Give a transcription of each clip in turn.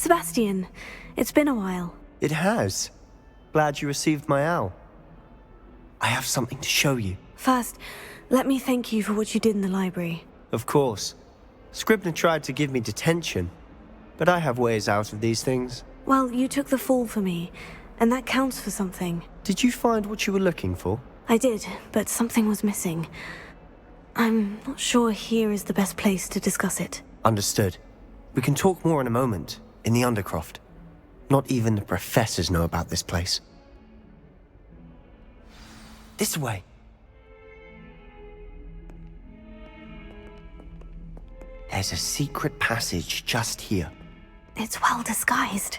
Sebastian, it's been a while. It has. Glad you received my owl. I have something to show you. First, let me thank you for what you did in the library. Of course. Scribner tried to give me detention, but I have ways out of these things. Well, you took the fall for me, and that counts for something. Did you find what you were looking for? I did, but something was missing. I'm not sure here is the best place to discuss it. Understood. We can talk more in a moment, in the Undercroft. Not even the professors know about this place. This way. There's a secret passage just here. It's well disguised.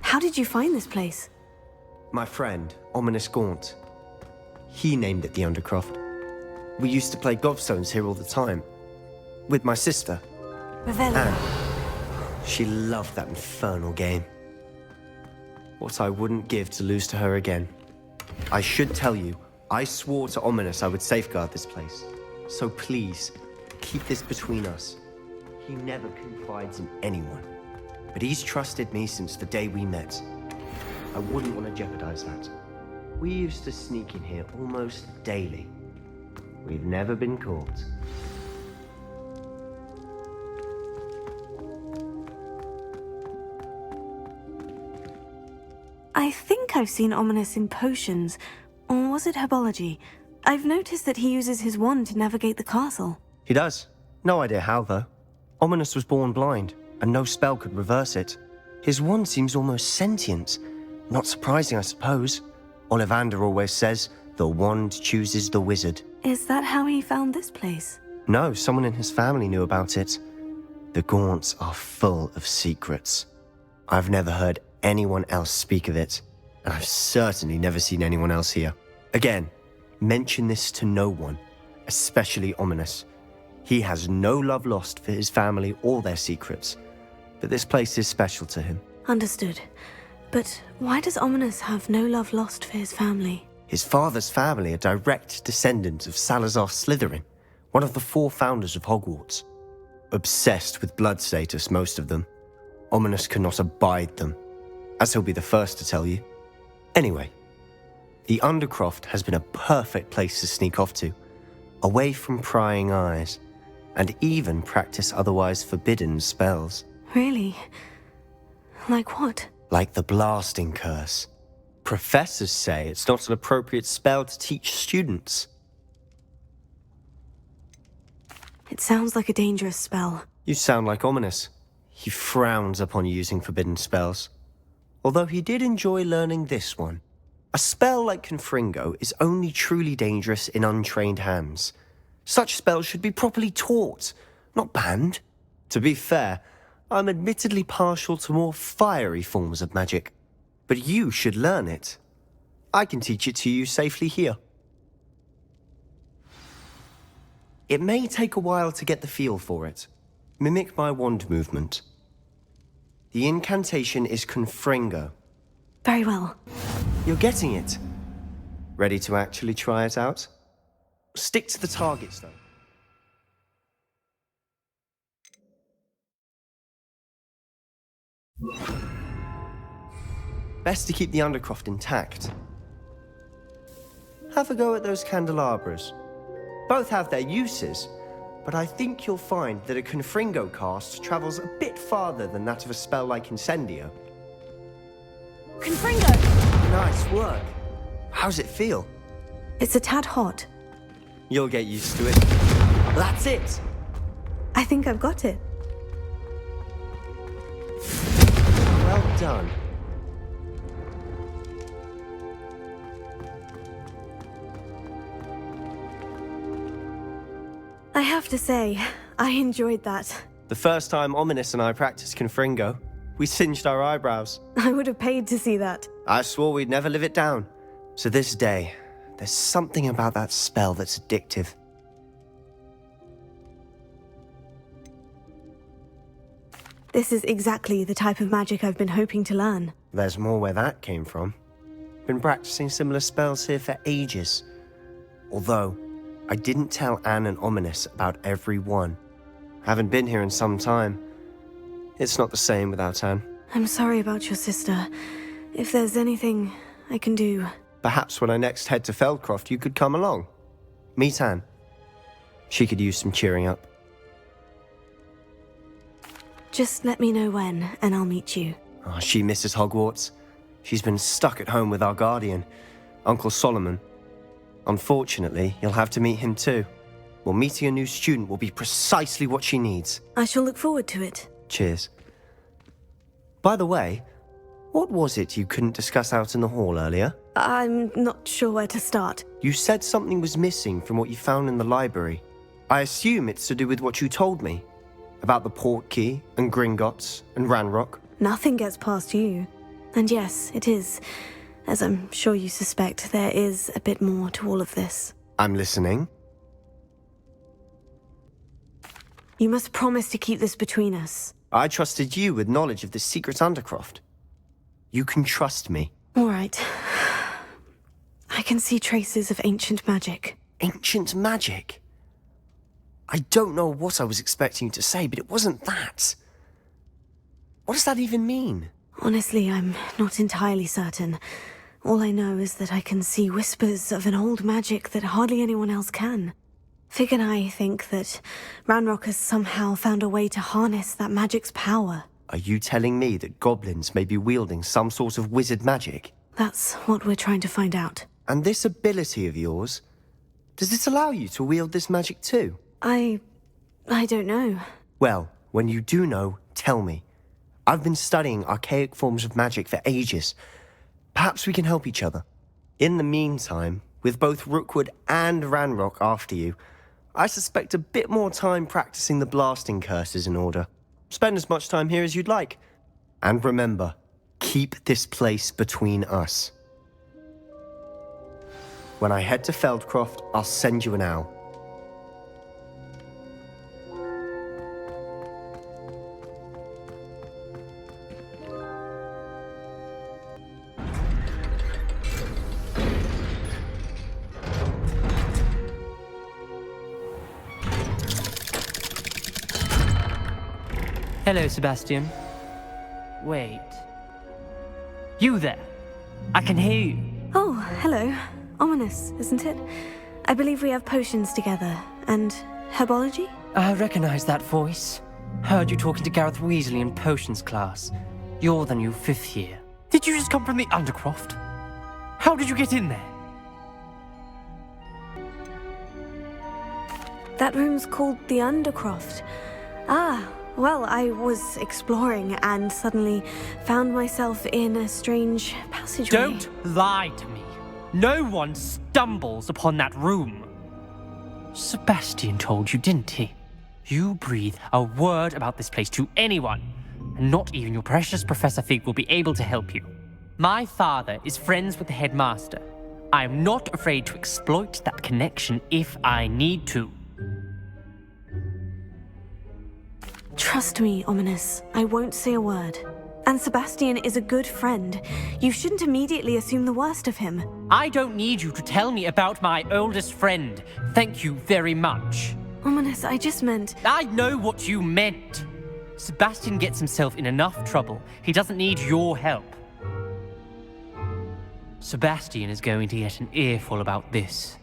How did you find this place? My friend, Ominous Gaunt. He named it the Undercroft. We used to play gobstones here all the time. With my sister. Ravelli. Anne. She loved that infernal game. What I wouldn't give to lose to her again. I should tell you, I swore to Ominous I would safeguard this place. So please, keep this between us. He never confides in anyone. But he's trusted me since the day we met. I wouldn't want to jeopardize that. We used to sneak in here almost daily. We've never been caught. I think I've seen Ominous in potions, or was it herbology? I've noticed that he uses his wand to navigate the castle. He does. No idea how, though. Ominous was born blind, and no spell could reverse it. His wand seems almost sentient. Not surprising, I suppose. Ollivander always says, the wand chooses the wizard. Is that how he found this place? No, someone in his family knew about it. The Gaunts are full of secrets. I've never heard anyone else speak of it, and I've certainly never seen anyone else here. Again, mention this to no one, especially Ominous. He has no love lost for his family or their secrets, but this place is special to him. Understood. But why does Ominous have no love lost for his family? His father's family are direct descendants of Salazar Slytherin, one of the 4 founders of Hogwarts. Obsessed with blood status, most of them. Ominous cannot abide them, as he'll be the first to tell you. Anyway, the Undercroft has been a perfect place to sneak off to, away from prying eyes, and even practice otherwise forbidden spells. Really? Like what? Like the blasting curse. Professors say it's not an appropriate spell to teach students. It sounds like a dangerous spell. You sound like Ominous. He frowns upon using forbidden spells. Although he did enjoy learning this one. A spell like Confringo is only truly dangerous in untrained hands. Such spells should be properly taught, not banned. To be fair, I'm admittedly partial to more fiery forms of magic. But you should learn it. I can teach it to you safely here. It may take a while to get the feel for it. Mimic my wand movement. The incantation is Confringo. Very well. You're getting it. Ready to actually try it out? Stick to the targets, though. Best to keep the Undercroft intact. Have a go at those candelabras. Both have their uses, but I think you'll find that a Confringo cast travels a bit farther than that of a spell like Incendio. Confringo! Nice work. How's it feel? It's a tad hot. You'll get used to it. That's it! I think I've got it. Well done. I have to say, I enjoyed that. The first time Ominous and I practiced Confringo, we singed our eyebrows. I would have paid to see that. I swore we'd never live it down. To this day, There's something about that spell that's addictive. This is exactly the type of magic I've been hoping to learn. There's more where that came from. Been practicing similar spells here for ages. Although, I didn't tell Anne and Ominous about every one. Haven't been here in some time. It's not the same without Anne. I'm sorry about your sister. If there's anything I can do... Perhaps when I next head to Feldcroft, you could come along. Meet Anne. She could use some cheering up. Just let me know when, and I'll meet you. Oh, she misses Hogwarts. She's been stuck at home with our guardian, Uncle Solomon. Unfortunately, you'll have to meet him too. Well, meeting a new student will be precisely what she needs. I shall look forward to it. Cheers. By the way, what was it you couldn't discuss out in the hall earlier? I'm not sure where to start. You said something was missing from what you found in the library. I assume it's to do with what you told me. About the Portkey, and Gringotts, and Ranrock. Nothing gets past you. And yes, it is. As I'm sure you suspect, there is a bit more to all of this. I'm listening. You must promise to keep this between us. I trusted you with knowledge of the secret Undercroft. You can trust me. All right. I can see traces of ancient magic. Ancient magic? I don't know what I was expecting you to say, but it wasn't that. What does that even mean? Honestly, I'm not entirely certain. All I know is that I can see whispers of an old magic that hardly anyone else can. Fig and I think that Ranrock has somehow found a way to harness that magic's power. Are you telling me that goblins may be wielding some sort of wizard magic? That's what we're trying to find out. And this ability of yours, does it allow you to wield this magic too? I don't know. Well, when you do know, tell me. I've been studying archaic forms of magic for ages. Perhaps we can help each other. In the meantime, with both Rookwood and Ranrock after you, I suspect a bit more time practicing the blasting curse is in order. Spend as much time here as you'd like. And remember, keep this place between us. When I head to Feldcroft, I'll send you an owl. Hello, Sebastian. Wait. You there? I can hear you. Oh, hello. Ominous, isn't it? I believe we have potions together. And herbology? I recognize that voice. Heard you talking to Gareth Weasley in potions class. You're the new 5th year. Did you just come from the Undercroft? How did you get in there? That room's called the Undercroft. Ah, well, I was exploring and suddenly found myself in a strange passageway. Don't lie to me. No one stumbles upon that room. Sebastian told you, didn't he? You breathe a word about this place to anyone, and not even your precious Professor Fig will be able to help you. My father is friends with the headmaster. I am not afraid to exploit that connection if I need to. Trust me, Ominous. I won't say a word. And Sebastian is a good friend. You shouldn't immediately assume the worst of him. I don't need you to tell me about my oldest friend. Thank you very much. Ominous, I just meant... I know what you meant. Sebastian gets himself in enough trouble. He doesn't need your help. Sebastian is going to get an earful about this.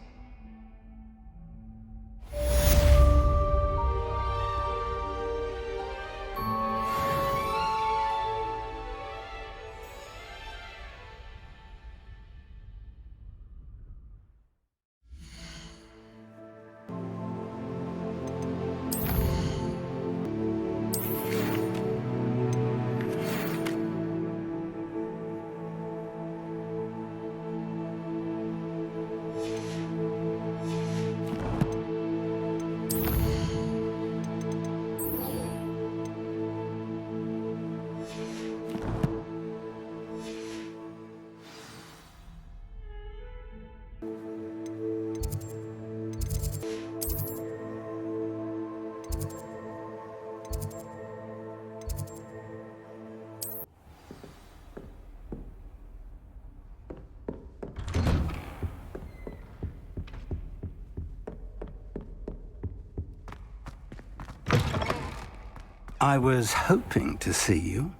I was hoping to see you.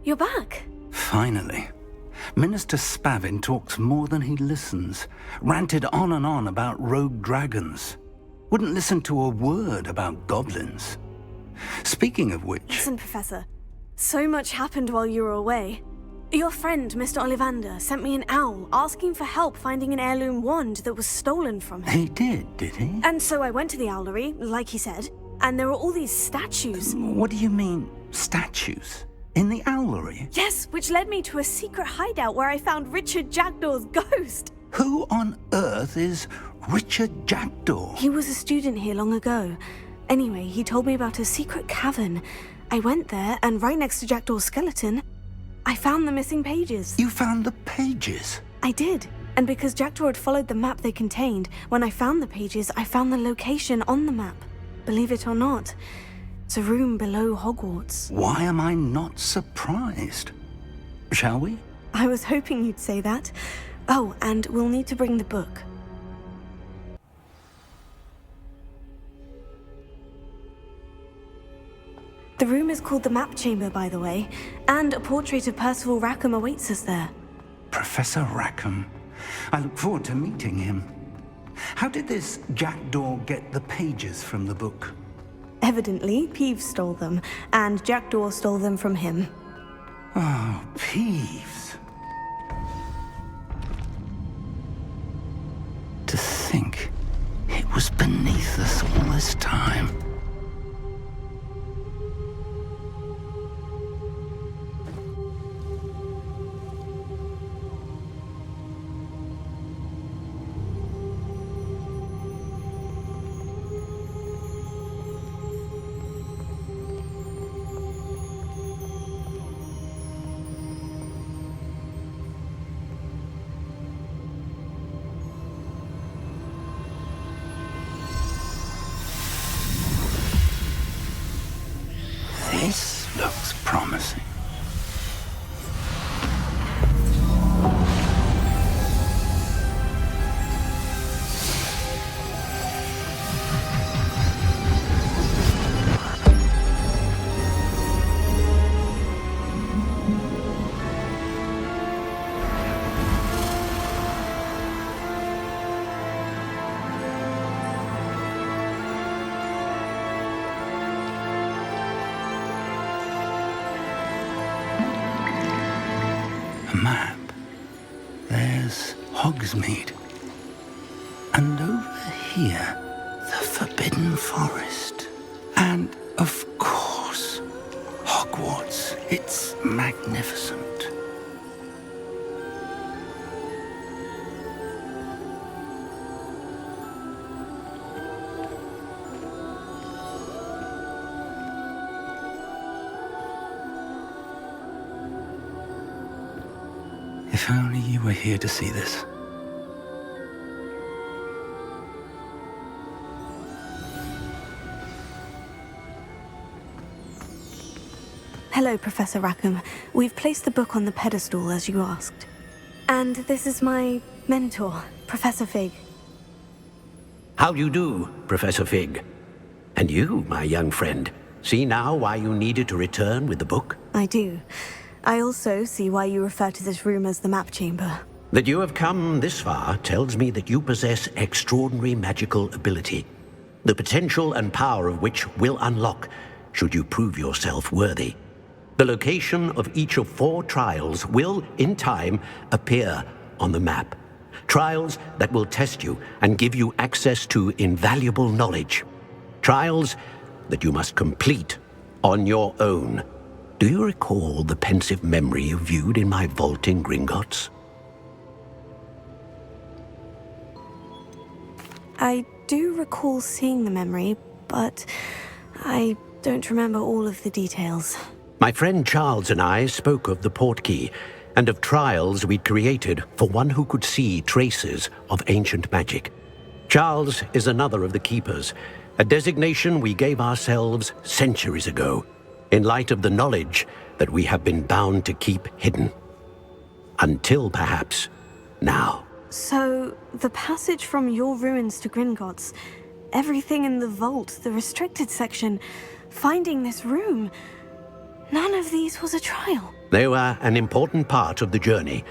You're back. Finally. Minister Spavin talks more than he listens. Ranted on and on about rogue dragons. Wouldn't listen to a word about goblins. Speaking of which... Listen, Professor. So much happened while you were away. Your friend, Mr. Ollivander, sent me an owl asking for help finding an heirloom wand that was stolen from him. He did he? And so I went to the owlery, like he said, and there were all these statues. What do you mean, statues? In the owlery? Yes, which led me to a secret hideout where I found Richard Jackdaw's ghost. Who on earth is Richard Jackdaw? He was a student here long ago. Anyway, he told me about a secret cavern. I went there, and right next to Jackdaw's skeleton, I found the missing pages. You found the pages? I did. And because Jackdaw had followed the map they contained, when I found the pages, I found the location on the map. Believe it or not, it's a room below Hogwarts. Why am I not surprised? Shall we? I was hoping you'd say that. Oh, and we'll need to bring the book. The room is called the Map Chamber, by the way, and a portrait of Percival Rackham awaits us there. Professor Rackham. I look forward to meeting him. How did this Jackdaw get the pages from the book? Evidently, Peeves stole them, and Jackdaw stole them from him. Oh, Peeves. To think it was beneath us all this time. This looks promising. Map. There's Hogsmeade. And over here, the Forbidden Forest. And, of course, Hogwarts. It's magnificent. If only you were here to see this. Hello, Professor Rackham. We've placed the book on the pedestal as you asked. And this is my mentor, Professor Fig. How do you do, Professor Fig? And you, my young friend, see now why you needed to return with the book? I do. I also see why you refer to this room as the Map Chamber. That you have come this far tells me that you possess extraordinary magical ability, the potential and power of which will unlock should you prove yourself worthy. The location of each of 4 trials will, in time, appear on the map. Trials that will test you and give you access to invaluable knowledge. Trials that you must complete on your own. Do you recall the pensive memory you viewed in my vault in Gringotts? I do recall seeing the memory, but I don't remember all of the details. My friend Charles and I spoke of the portkey and of trials we'd created for one who could see traces of ancient magic. Charles is another of the keepers, a designation we gave ourselves centuries ago, in light of the knowledge that we have been bound to keep hidden. Until, perhaps, now. So, the passage from your ruins to Gringotts, everything in the vault, the restricted section, finding this room. None of these was a trial. They were an important part of the journey,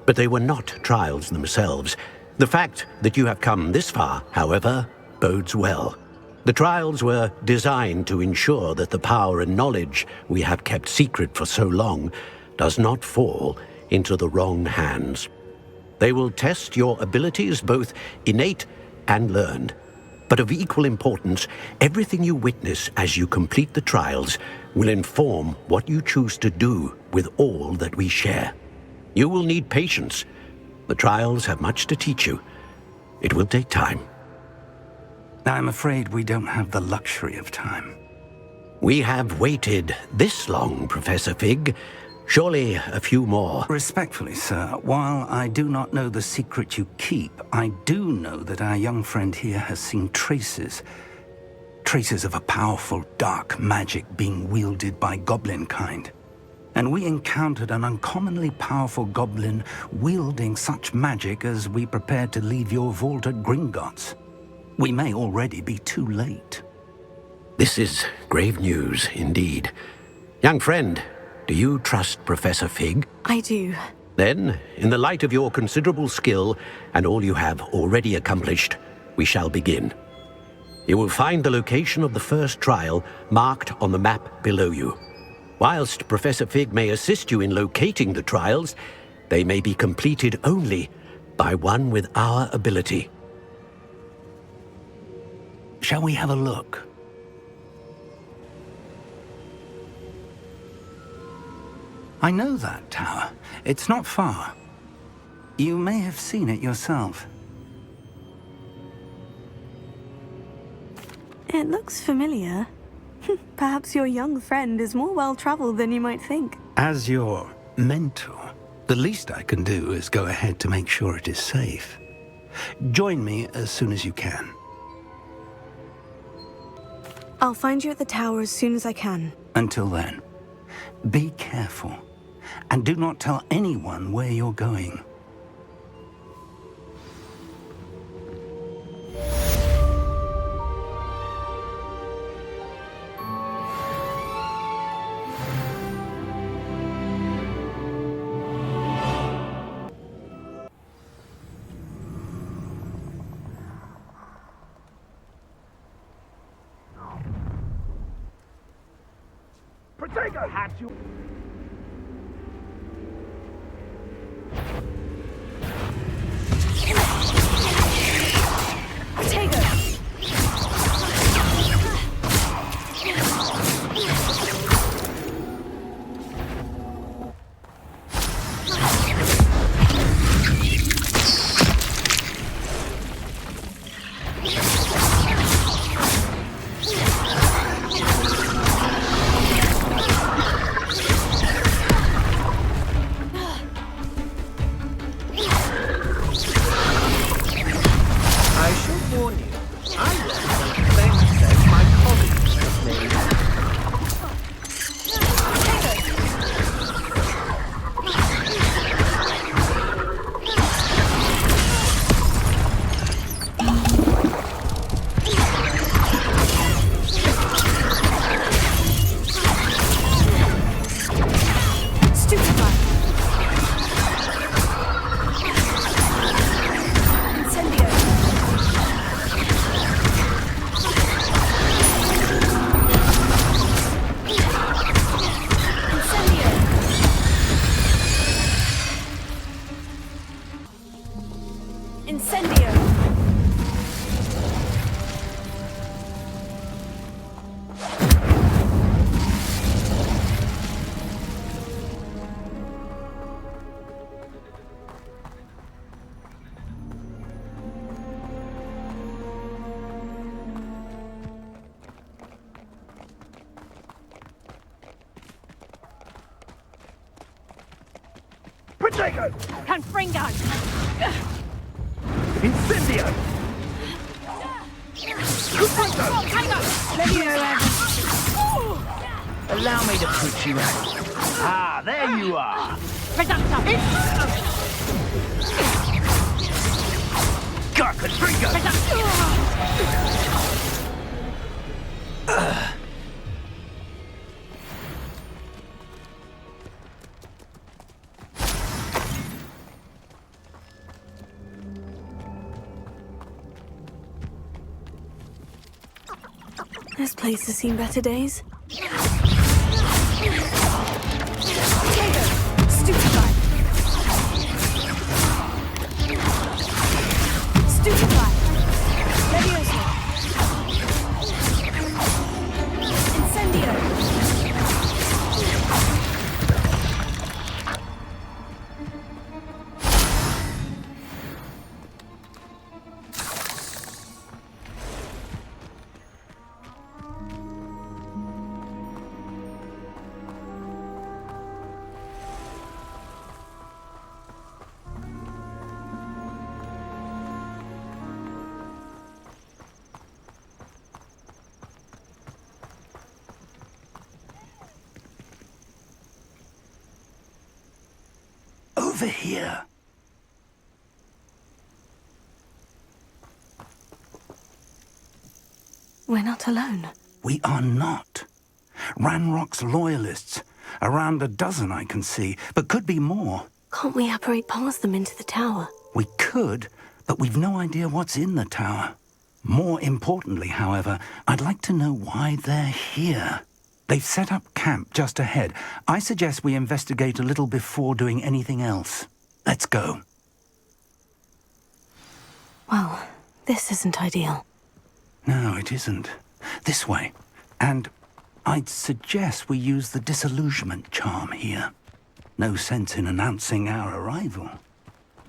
but they were not trials themselves. The fact that you have come this far, however, bodes well. The trials were designed to ensure that the power and knowledge we have kept secret for so long does not fall into the wrong hands. They will test your abilities, both innate and learned. But of equal importance, everything you witness as you complete the trials will inform what you choose to do with all that we share. You will need patience. The trials have much to teach you. It will take time. I'm afraid we don't have the luxury of time. We have waited this long, Professor Fig. Surely a few more. Respectfully, sir, while I do not know the secret you keep, I do know that our young friend here has seen traces of a powerful dark magic being wielded by goblin kind. And we encountered an uncommonly powerful goblin wielding such magic as we prepared to leave your vault at Gringotts. We may already be too late. This is grave news indeed. Young friend, do you trust Professor Fig? I do. Then, in the light of your considerable skill and all you have already accomplished, we shall begin. You will find the location of the first trial marked on the map below you. Whilst Professor Fig may assist you in locating the trials, they may be completed only by one with our ability. Shall we have a look? I know that tower. It's not far. You may have seen it yourself. It looks familiar. Perhaps your young friend is more well-traveled than you might think. As your mentor, the least I can do is go ahead to make sure it is safe. Join me as soon as you can. I'll find you at the tower as soon as I can. Until then, be careful, and do not tell anyone where you're going. Protego had you. Protego! Confringo! Incendio! Allow me to put you out. Ah, there you are. God, Confringo! This place has seen better days. Stupefy! Stupefy! Levioso! Incendio! Over here. We're not alone. We are not. Ranrock's loyalists. Around a dozen I can see, but could be more. Can't we apparate past them into the tower? We could, but we've no idea what's in the tower. More importantly, however, I'd like to know why they're here. They've set up camp just ahead. I suggest we investigate a little before doing anything else. Let's go. Well, this isn't ideal. No, it isn't. This way. And I'd suggest we use the disillusionment charm here. No sense in announcing our arrival.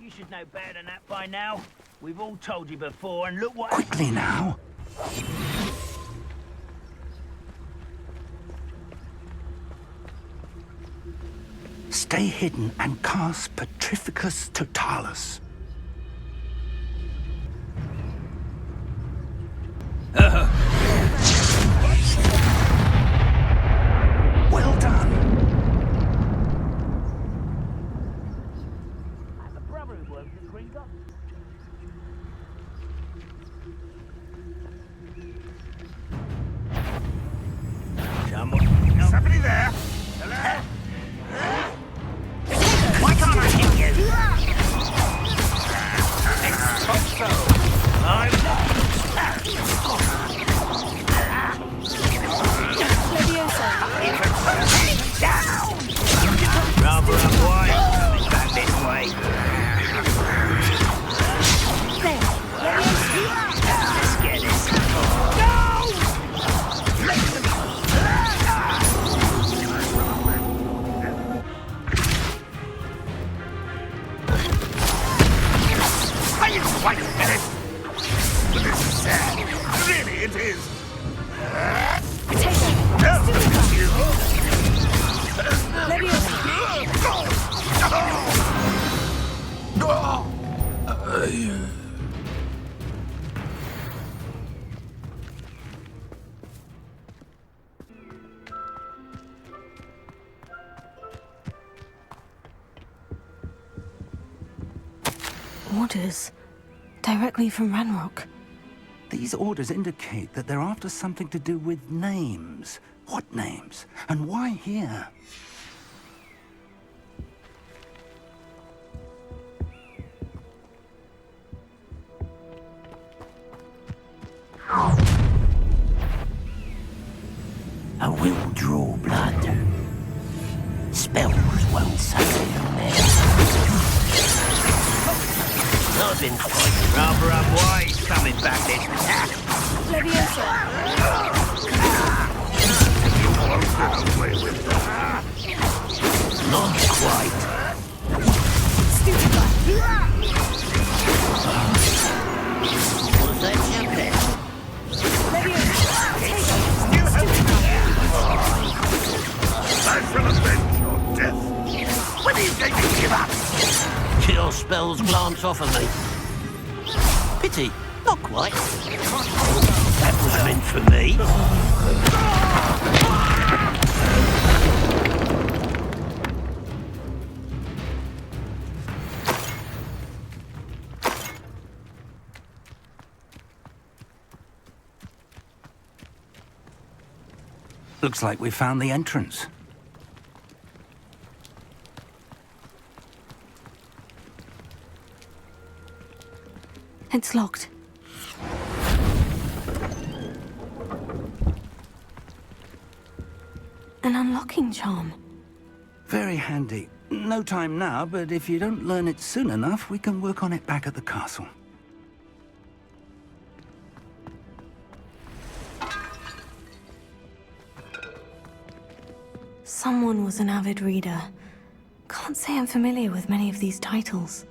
You should know better than that by now. We've all told you before, and look what... Quickly now. Stay hidden and cast Petrificus Totalis. Well done. I have a brother who works at Gringo. Somebody there? Hello? Why can't I hit you? Down! Rubber and white. Back this way. Let's get this. Wait a minute! But this is sad. Really, it is. Take it! Orders. Directly from Ranrock. These orders indicate that they're after something to do with names. What names? And why here? I will draw blood. Spells won't save you there. I've been fighting rubber and white coming back this attack. Leviosa! Not quite. Stupefy! Was that your best? Leviosa! Take it! Time for revenge or death. When are you going to give up? Your spells glance off of me. Pity, not quite. That was meant for me. Looks like we found the entrance. It's locked. An unlocking charm. Very handy. No time now, but if you don't learn it soon enough, we can work on it back at the castle. Someone was an avid reader. Can't say I'm familiar with many of these titles.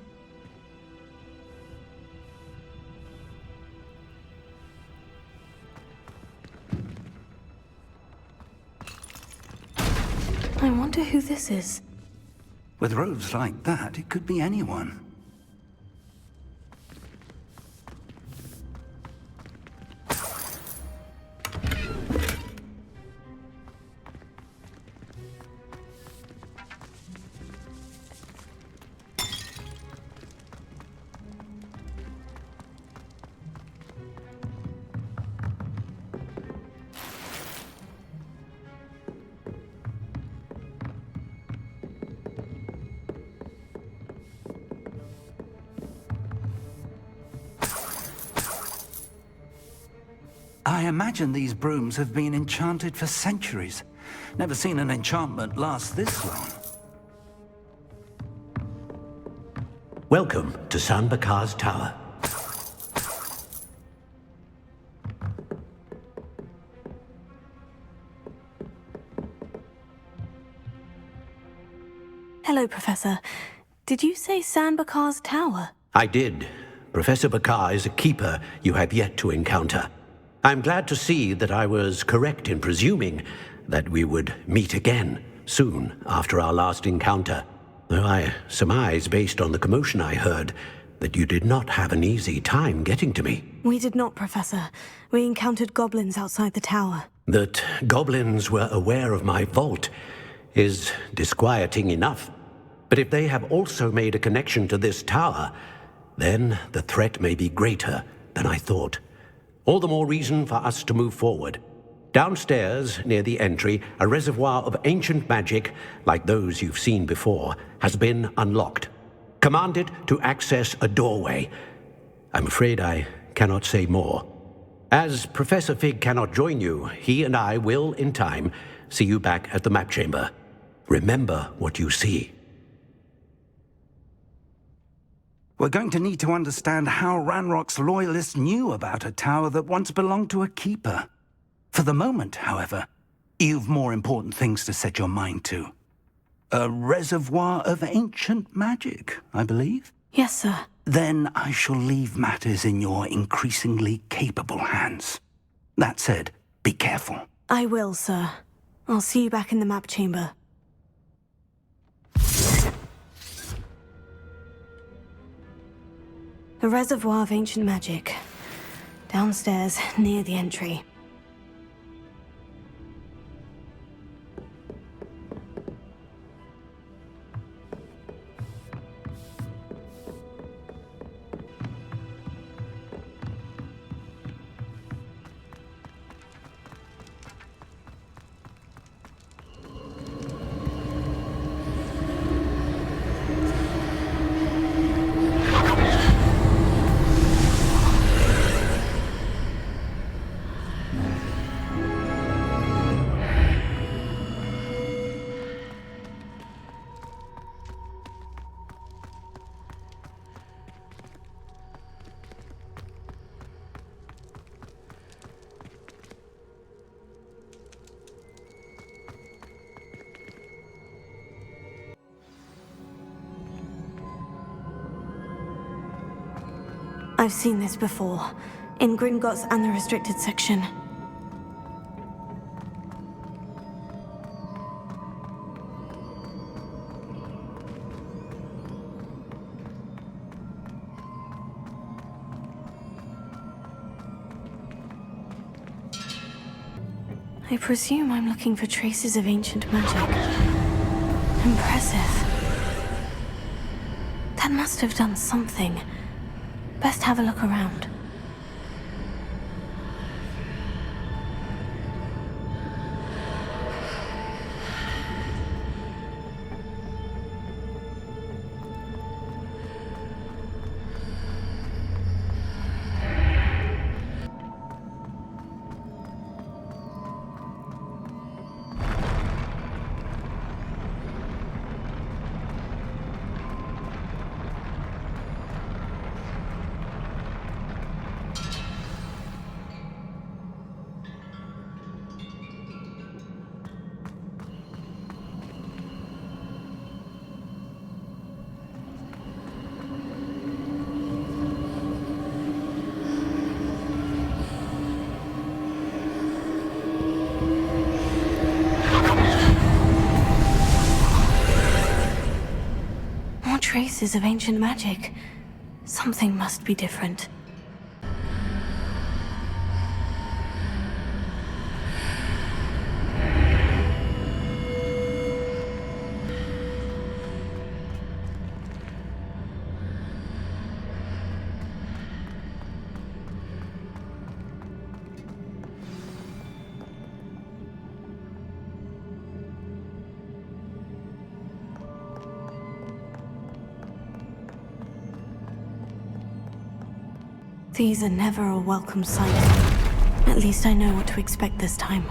I wonder who this is. With robes like that, it could be anyone. I imagine these brooms have been enchanted for centuries. Never seen an enchantment last this long. Welcome to San Bakar's Tower. Hello, Professor. Did you say San Bakar's Tower? I did. Professor Bakar is a keeper you have yet to encounter. I'm glad to see that I was correct in presuming that we would meet again soon after our last encounter. Though I surmise, based on the commotion I heard, that you did not have an easy time getting to me. We did not, Professor. We encountered goblins outside the tower. That goblins were aware of my vault is disquieting enough. But if they have also made a connection to this tower, then the threat may be greater than I thought. All the more reason for us to move forward. Downstairs, near the entry, a reservoir of ancient magic, like those you've seen before, has been unlocked. Commanded to access a doorway. I'm afraid I cannot say more. As Professor Fig cannot join you, he and I will, in time, see you back at the map chamber. Remember what you see. We're going to need to understand how Ranrock's loyalists knew about a tower that once belonged to a keeper. For the moment, however, you've more important things to set your mind to. A reservoir of ancient magic, I believe? Yes, sir. Then I shall leave matters in your increasingly capable hands. That said, be careful. I will, sir. I'll see you back in the map chamber. A reservoir of ancient magic. Downstairs, near the entry. I've seen this before, in Gringotts and the restricted section. I presume I'm looking for traces of ancient magic. Impressive. That must have done something. Best have a look around. traces of ancient magic. Something must be different. These are never a welcome sight. At least I know what to expect this time.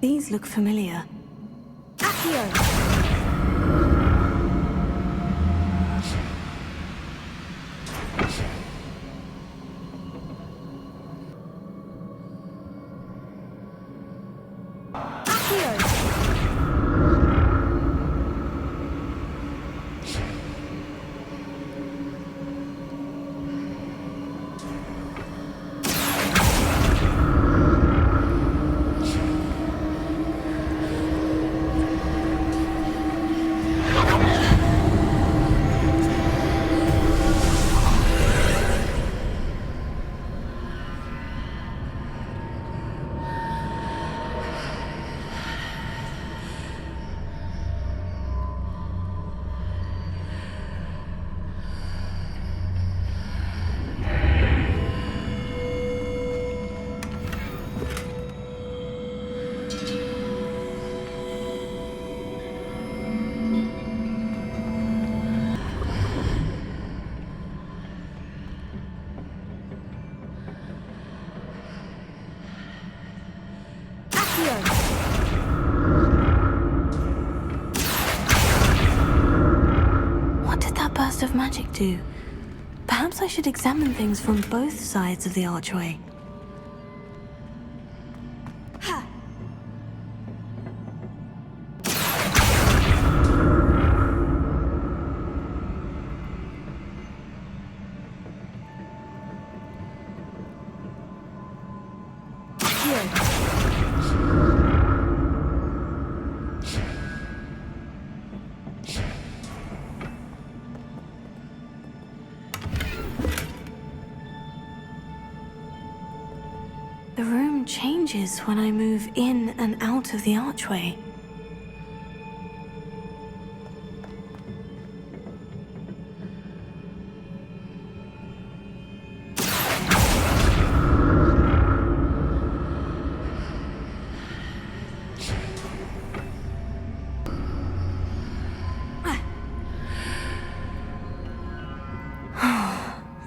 These look familiar. What did that burst of magic do? Perhaps I should examine things from both sides of the archway. The room changes when I move in and out of the archway.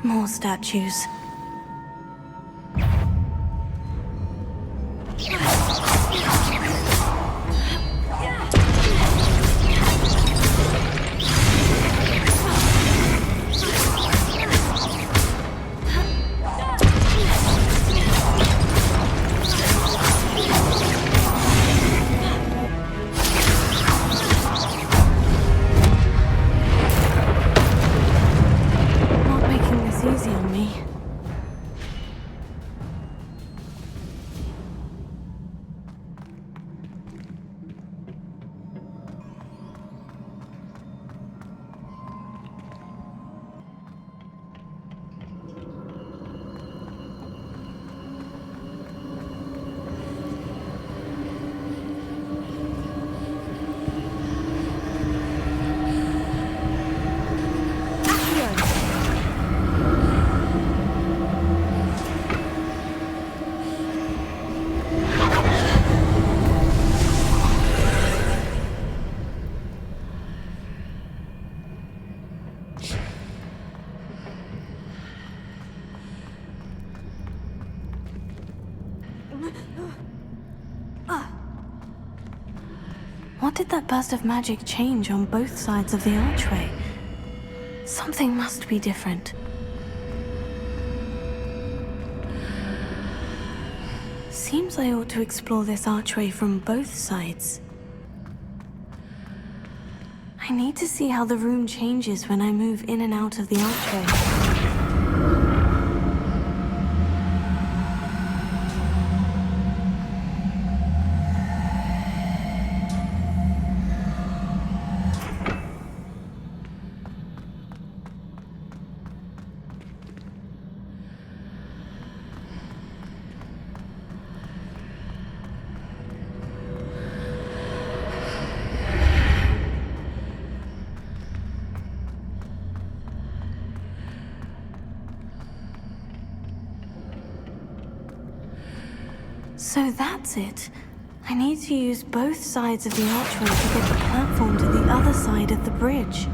More statues. Not making this easy on me. How did that burst of magic change on both sides of the archway? Something must be different. Seems I ought to explore this archway from both sides. I need to see how the room changes when I move in and out of the archway. So that's it. I need to use both sides of the archway to get the platform to the other side of the bridge.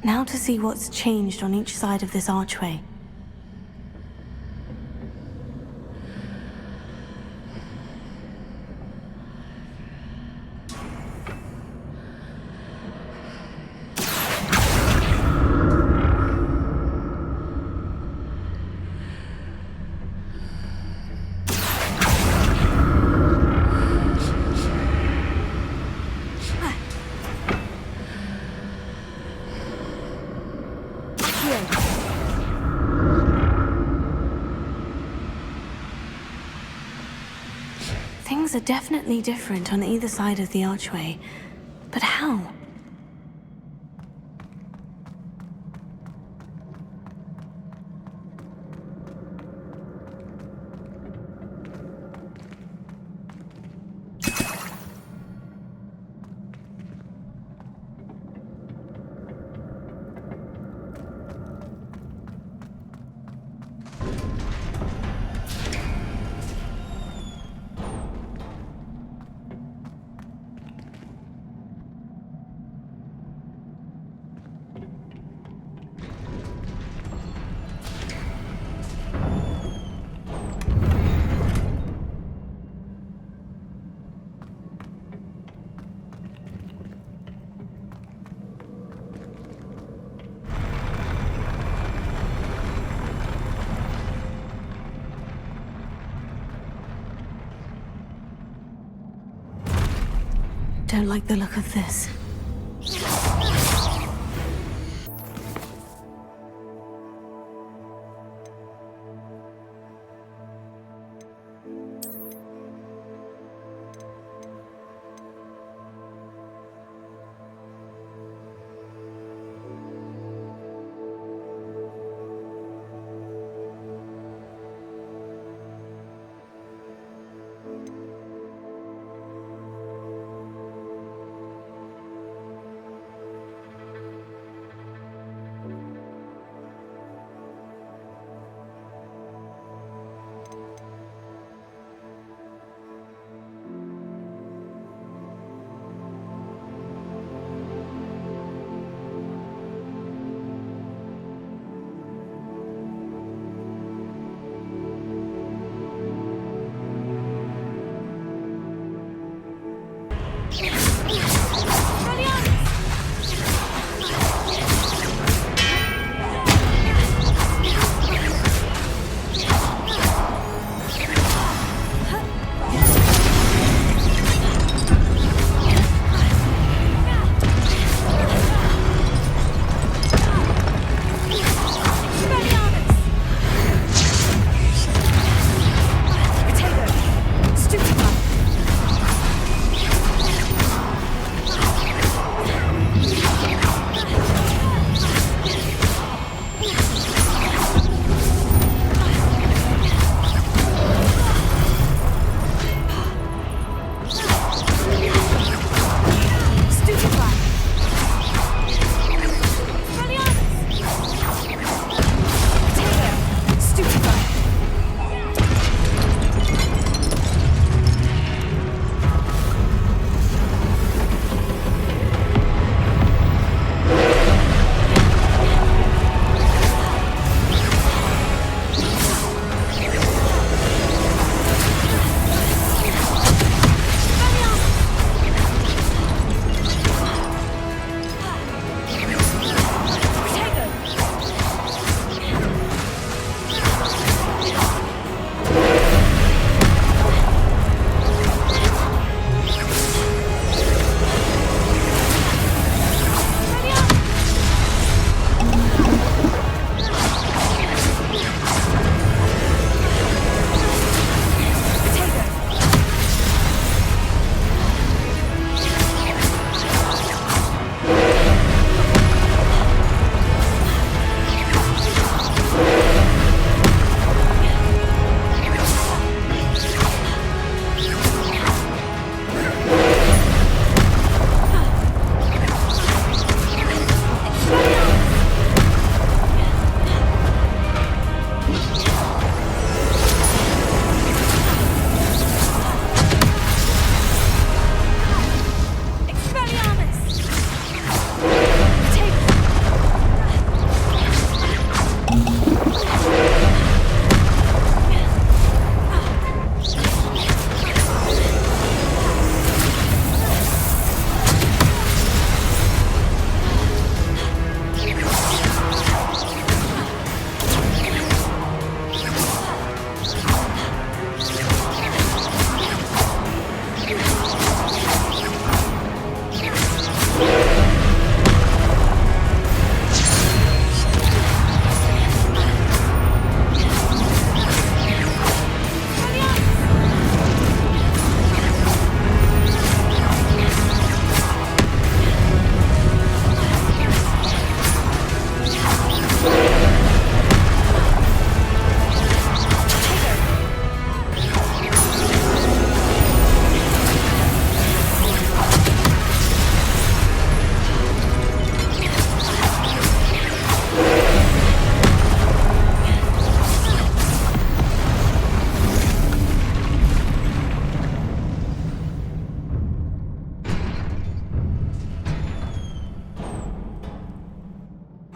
Now to see what's changed on each side of this archway. Things are definitely different on either side of the archway. But how? don't like the look of this.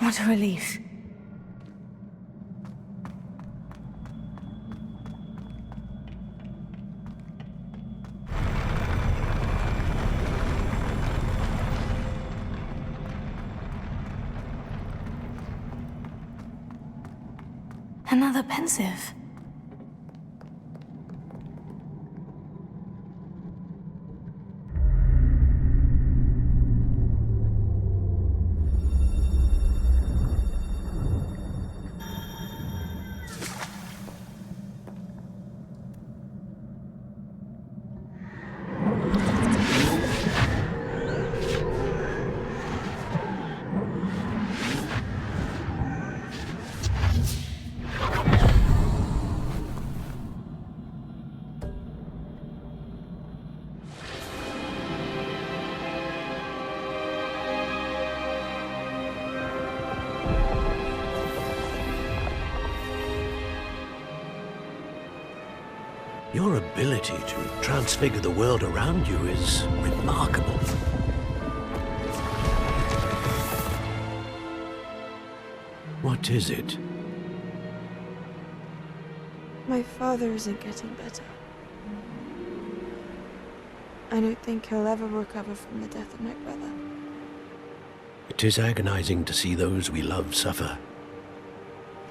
What a relief. Another pensive. Your ability to transfigure the world around you is remarkable. What is it? My father isn't getting better. I don't think he'll ever recover from the death of my brother. It is agonizing to see those we love suffer.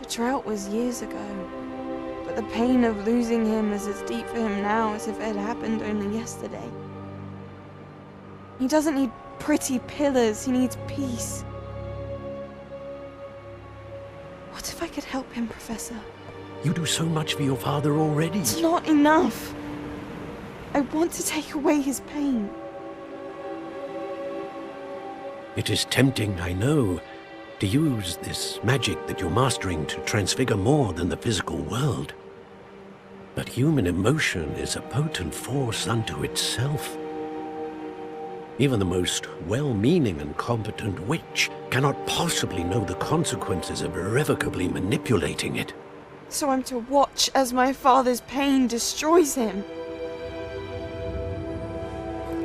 The drought was years ago, but the pain of losing him is as deep for him now as if it had happened only yesterday. He doesn't need pretty pillars, he needs peace. What if I could help him, Professor? You do so much for your father already. It's not enough. I want to take away his pain. It is tempting, I know, to use this magic that you're mastering to transfigure more than the physical world. But human emotion is a potent force unto itself. Even the most well-meaning and competent witch cannot possibly know the consequences of irrevocably manipulating it. So I'm to watch as my father's pain destroys him.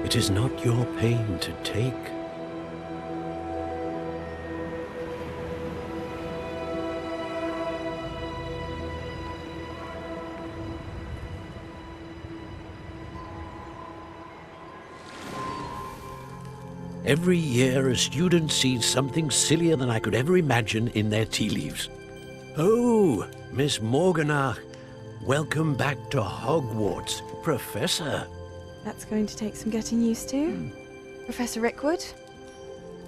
It is not your pain to take. Every year, a student sees something sillier than I could ever imagine in their tea leaves. Oh, Miss Morganach, welcome back to Hogwarts, Professor. That's going to take some getting used to. Professor Rickwood?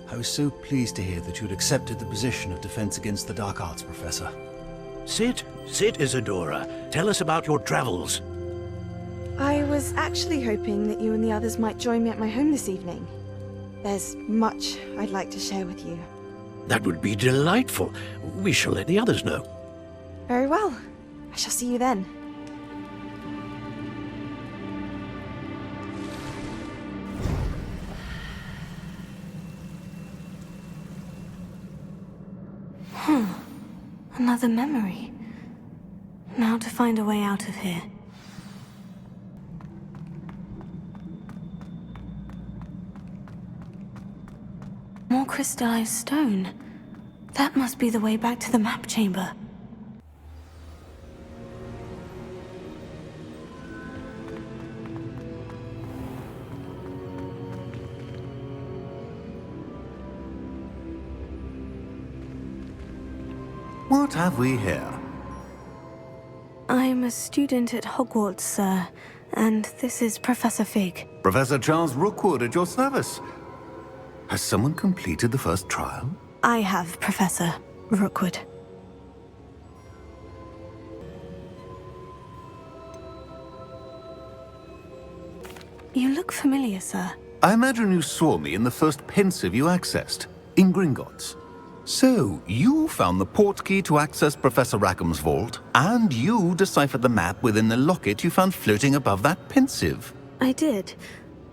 I was so pleased to hear that you'd accepted the position of Defense Against the Dark Arts, Professor. Sit, Isadora. Tell us about your travels. I was actually hoping that you and the others might join me at my home this evening. There's much I'd like to share with you. That would be delightful. We shall let the others know. Very well. I shall see you then. Another memory. Now to find a way out of here. More crystallized stone. That must be the way back to the map chamber. What have we here? I'm a student at Hogwarts, sir, and this is Professor Fig. Professor Charles Rookwood at your service. Has someone completed the first trial? I have, Professor Rookwood. You look familiar, sir. I imagine you saw me in the first pensive you accessed, in Gringotts. So, you found the portkey to access Professor Rackham's vault, and you deciphered the map within the locket you found floating above that pensive. I did.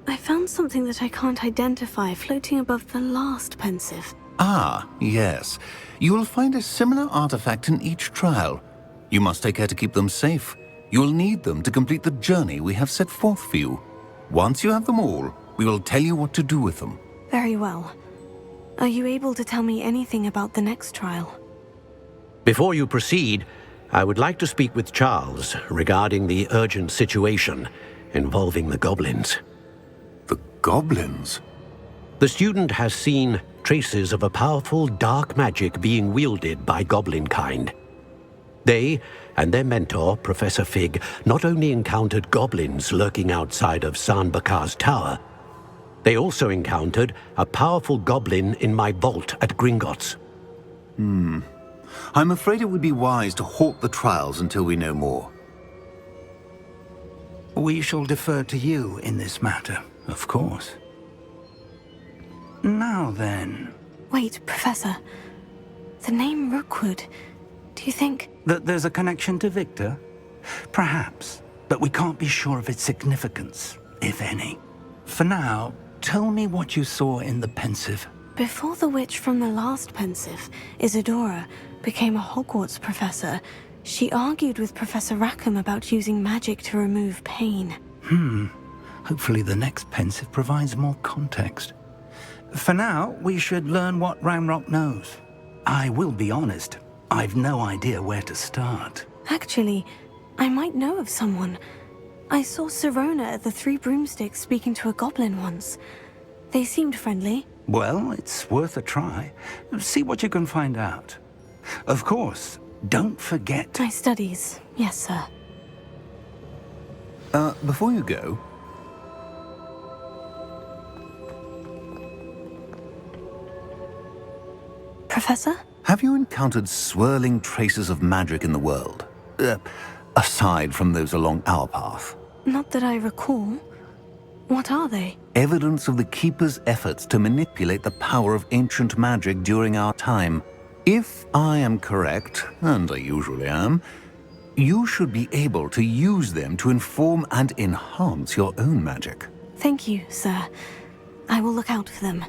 I found something that I can't identify floating above the last pensive. Ah, yes. You will find a similar artifact in each trial. You must take care to keep them safe. You will need them to complete the journey we have set forth for you. Once you have them all, we will tell you what to do with them. Very well. Are you able to tell me anything about the next trial? Before you proceed, I would like to speak with Charles regarding the urgent situation involving the goblins. The goblins? The student has seen traces of a powerful dark magic being wielded by goblin kind. They and their mentor, Professor Fig, not only encountered goblins lurking outside of San Bakar's tower, they also encountered a powerful goblin in my vault at Gringotts. I'm afraid it would be wise to halt the trials until we know more. We shall defer to you in this matter, of course. Now then... Wait, Professor. The name Rookwood. Do you think... That there's a connection to Victor? Perhaps, but we can't be sure of its significance, if any. For now, tell me what you saw in the pensive. Before the witch from the last pensive, Isadora, became a Hogwarts professor, She argued with Professor Rackham about using magic to remove pain. Hopefully the next pensive provides more context. For now, we should learn what Ranrock knows. I will be honest, I've no idea where to start. Actually, I might know of someone. I saw Sirona at the Three Broomsticks speaking to a goblin once. They seemed friendly. Well, it's worth a try. See what you can find out. Of course, don't forget... My studies, yes, sir. Before you go, Professor? have you encountered swirling traces of magic in the world? Aside from those along our path. Not that I recall. What are they? Evidence of the Keeper's efforts to manipulate the power of ancient magic during our time. If I am correct, and I usually am, you should be able to use them to inform and enhance your own magic. Thank you, sir. I will look out for them.